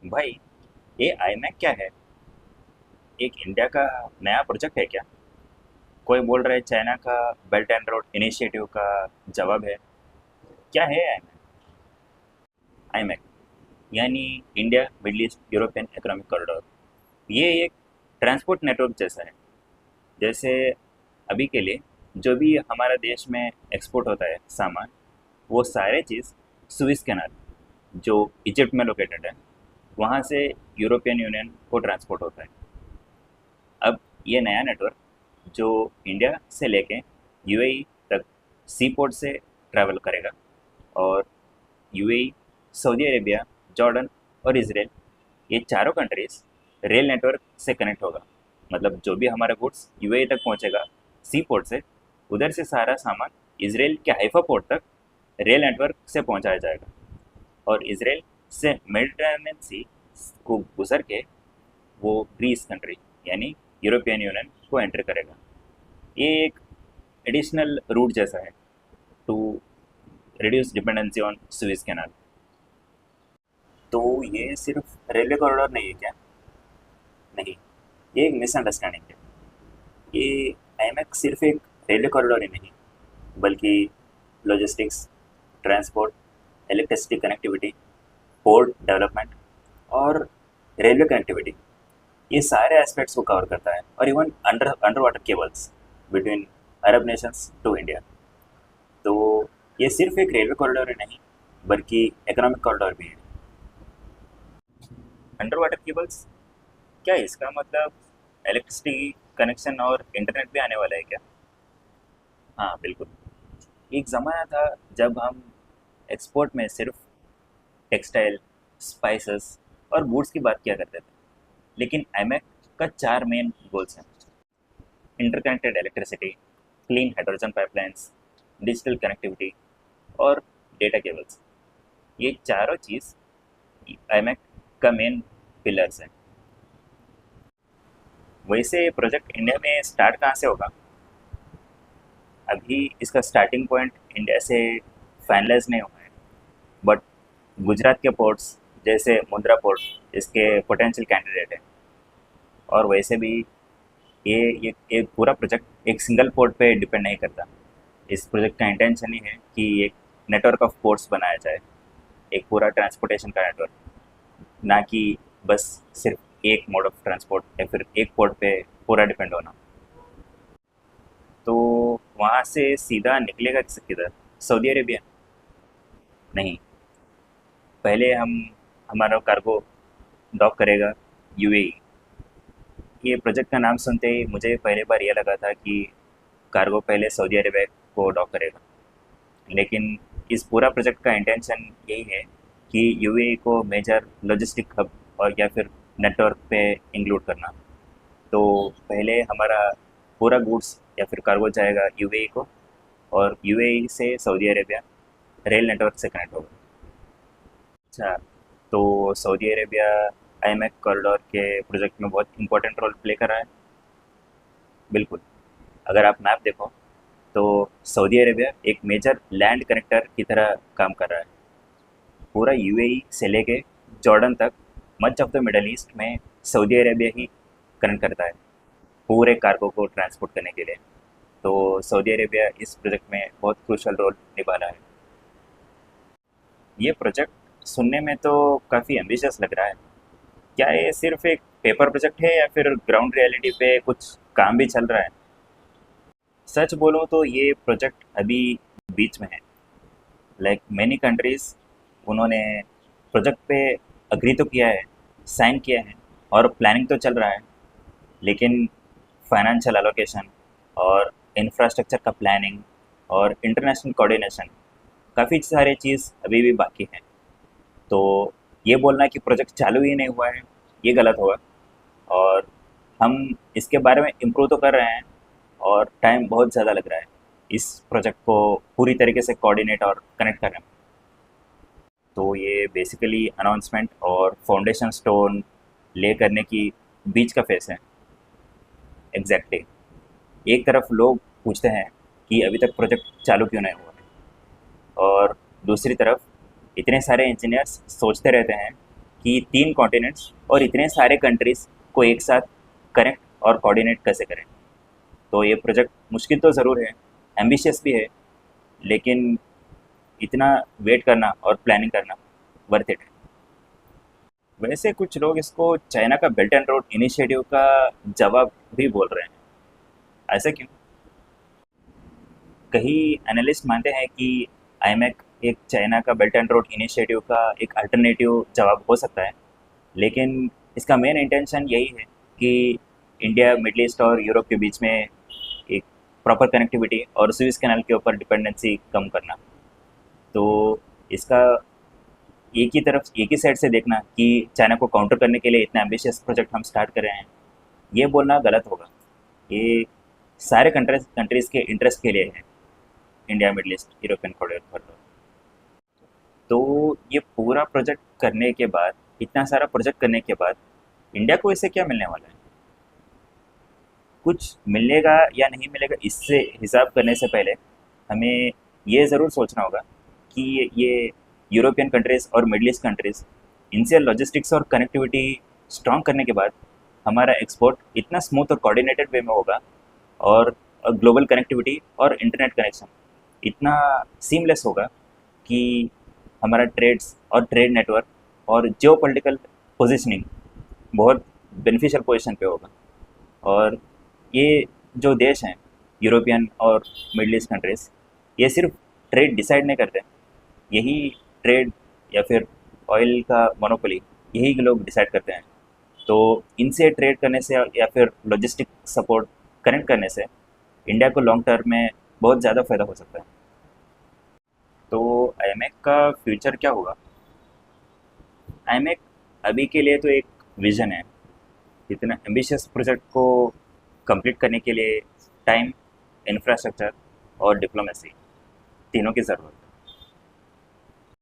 भाई, ये आईमैक क्या है? एक इंडिया का नया प्रोजेक्ट है क्या? कोई बोल रहा है चाइना का बेल्ट एंड रोड इनिशिएटिव का जवाब है। क्या है आईमैक? आईमैक यानी India middle east European economic corridor. ये एक ट्रांसपोर्ट नेटवर्क जैसा है। जैसे अभी के लिए जो भी हमारा देश में एक्सपोर्ट होता है सामान, वो सारे चीज़ सुइस कैनाल, जो इजिप्ट में लोकेटेड है, वहाँ से यूरोपियन यूनियन को ट्रांसपोर्ट होता है। अब ये नया नेटवर्क जो इंडिया से लेके यूएई तक सी पोर्ट से ट्रैवल करेगा, और यूएई, सऊदी अरेबिया, जॉर्डन और इसराइल, ये चारों कंट्रीज रेल नेटवर्क से कनेक्ट होगा। मतलब जो भी हमारा गुड्स यूएई तक पहुंचेगा सी पोर्ट से, उधर से सारा सामान इसराइल के हाइफा पोर्ट तक रेल नेटवर्क से पहुंचाया जाएगा। और इसराइल से मेडिटरेनियन सी को गुजर के वो ग्रीस कंट्री यानी यूरोपियन यूनियन को एंटर करेगा। ये एक एडिशनल रूट जैसा है to reduce dependency on Suez Canal. तो ये सिर्फ रेलवे कॉरिडोर नहीं है क्या? नहीं, ये एक मिसअंडरस्टैंडिंग है। ये आईमैक सिर्फ एक रेलवे कॉरिडोर ही नहीं, बल्कि logistics, transport, electricity connectivity, port development और रेलवे कनेक्टिविटी, ये सारे एस्पेक्ट्स को कवर करता है। और even under water cables between Arab nations to India. तो ये सिर्फ एक रेलवे कॉरिडोर ही नहीं, बल्कि इकोनॉमिक कॉरिडोर भी है। अंडर वाटर केबल्स, क्या इसका मतलब इलेक्ट्रिसिटी कनेक्शन और इंटरनेट भी आने वाला है क्या? हाँ, बिल्कुल। एक ज़माना था जब हम एक्सपोर्ट में सिर्फ टेक्सटाइल, स्पाइसेस और वुड्स की बात किया करते थे। लेकिन आईमैक का चार मेन गोल्स हैं: interconnected electricity, clean hydrogen pipelines, digital connectivity और डेटा केबल्स। ये चारों चीज़ आईमैक का मेन पिलर्स हैं। वैसे प्रोजेक्ट इंडिया में स्टार्ट कहाँ से होगा? अभी इसका स्टार्टिंग पॉइंट इंडिया से फाइनलाइज नहीं हुआ है, बट गुजरात के पोर्ट्स जैसे मुंद्रा पोर्ट इसके पोटेंशियल कैंडिडेट है। और वैसे भी ये पूरा प्रोजेक्ट एक सिंगल पोर्ट पे डिपेंड नहीं करता। इस प्रोजेक्ट का इंटेंशन ही है कि एक नेटवर्क ऑफ पोर्ट्स बनाया जाए, एक पूरा ट्रांसपोर्टेशन का नेटवर्क, ना कि बस सिर्फ एक मोड ऑफ ट्रांसपोर्ट या फिर एक पोर्ट पे पूरा डिपेंड होना। तो वहाँ से सीधा निकलेगा किधर? Saudi Arabia? नहीं, पहले हम हमारा कार्गो डॉक करेगा यूएई। ये प्रोजेक्ट का नाम सुनते ही मुझे पहले बार ये लगा था कि कार्गो पहले सऊदी अरेबिया को डॉक करेगा, लेकिन इस पूरा प्रोजेक्ट का इंटेंशन यही है कि यूएई को मेजर लॉजिस्टिक हब और या फिर नेटवर्क पे इंक्लूड करना। तो पहले हमारा पूरा गुड्स या फिर कार्गो जाएगा यूएई को, और यूएई से सऊदी अरेबिया रेल नेटवर्क से कनेक्ट होगा। अच्छा, तो सऊदी अरेबिया आईमैक कॉरिडोर के प्रोजेक्ट में बहुत इंपॉर्टेंट रोल प्ले कर रहा है। बिल्कुल। अगर आप मैप देखो तो सऊदी अरेबिया एक मेजर लैंड कनेक्टर की तरह काम कर रहा है। पूरा यूएई से लेके जॉर्डन तक much of the middle east में सऊदी अरेबिया ही कनेक्ट करता है पूरे कार्गो को ट्रांसपोर्ट करने के लिए। तो सऊदी अरेबिया इस प्रोजेक्ट में बहुत क्रूशल रोल निभा रहा है। ये प्रोजेक्ट सुनने में तो काफ़ी एम्बिशियस लग रहा है। क्या ये सिर्फ एक पेपर प्रोजेक्ट है या फिर ग्राउंड रियलिटी पे कुछ काम भी चल रहा है? सच बोलूँ तो ये प्रोजेक्ट अभी बीच में है। लाइक मैनी कंट्रीज, उन्होंने प्रोजेक्ट पे अग्री तो किया है, साइन किया है, और प्लानिंग तो चल रहा है, लेकिन फाइनेंशियल एलोकेशन और इंफ्रास्ट्रक्चर का प्लानिंग और इंटरनेशनल कोऑर्डिनेशन, काफ़ी सारी चीज़ अभी भी बाकी है। तो ये बोलना कि प्रोजेक्ट चालू ही नहीं हुआ है, ये गलत होगा। और हम इसके बारे में इम्प्रूव तो कर रहे हैं, और टाइम बहुत ज़्यादा लग रहा है इस प्रोजेक्ट को पूरी तरीके से कोऑर्डिनेट और कनेक्ट करने में। तो ये बेसिकली अनाउंसमेंट और फाउंडेशन स्टोन ले करने की बीच का फेस है। एग्जैक्टली। एक तरफ लोग पूछते हैं कि अभी तक प्रोजेक्ट चालू क्यों नहीं हुआ है, और दूसरी तरफ इतने सारे इंजीनियर्स सोचते रहते हैं कि 3 कॉन्टिनेंट्स और इतने सारे कंट्रीज़ को एक साथ कनेक्ट और कोऑर्डिनेट कैसे करें। तो ये प्रोजेक्ट मुश्किल तो ज़रूर है, एम्बिशियस भी है, लेकिन इतना वेट करना और प्लानिंग करना वर्थ इट है। वैसे कुछ लोग इसको चाइना का बेल्ट एंड रोड इनिशिएटिव का जवाब भी बोल रहे हैं। ऐसा क्यों? कई एनालिस्ट मानते हैं कि आईमैक एक चाइना का बेल्ट एंड रोड इनिशिएटिव का एक अल्टरनेटिव जवाब हो सकता है, लेकिन इसका मेन इंटेंशन यही है कि इंडिया, मिडल ईस्ट और यूरोप के बीच में एक प्रॉपर कनेक्टिविटी और सुएज़ कैनाल के ऊपर डिपेंडेंसी कम करना। तो इसका एक ही साइड से देखना कि चाइना को काउंटर करने के लिए इतना एम्बिशियस प्रोजेक्ट हम स्टार्ट कर रहे हैं, ये बोलना गलत होगा। ये सारे कंट्रीज़ के इंटरेस्ट के लिए है, India, middle east, European corridor. तो ये पूरा प्रोजेक्ट करने के बाद, इतना सारा प्रोजेक्ट करने के बाद, इंडिया को इससे क्या मिलने वाला है? कुछ मिलेगा या नहीं मिलेगा, इससे हिसाब करने से पहले हमें ये ज़रूर सोचना होगा कि ये यूरोपियन कंट्रीज़ और मिडल ईस्ट कंट्रीज़, इनसे लॉजिस्टिक्स और कनेक्टिविटी स्ट्रॉन्ग करने के बाद हमारा एक्सपोर्ट इतना स्मूथ और कोऑर्डिनेटेड वे में होगा, और ग्लोबल कनेक्टिविटी और इंटरनेट कनेक्शन इतना सीमलेस होगा कि हमारा ट्रेड्स और ट्रेड नेटवर्क और जियोपॉलिटिकल पोजीशनिंग बहुत बेनिफिशियल पोजीशन पे होगा। और ये जो देश हैं, यूरोपियन और मिडल ईस्ट कंट्रीज़, ये सिर्फ ट्रेड डिसाइड नहीं करते, यही ट्रेड या फिर ऑयल का मोनोपोली यही लोग डिसाइड करते हैं। तो इनसे ट्रेड करने से या फिर लॉजिस्टिक सपोर्ट कनेक्ट करने से इंडिया को लॉन्ग टर्म में बहुत ज़्यादा फ़ायदा हो सकता है। तो आईएमएफ का फ्यूचर क्या होगा? आईएमएफ अभी के लिए तो एक विज़न है। इतना एम्बिशियस प्रोजेक्ट को कंप्लीट करने के लिए टाइम, इंफ्रास्ट्रक्चर और डिप्लोमेसी तीनों की ज़रूरत है।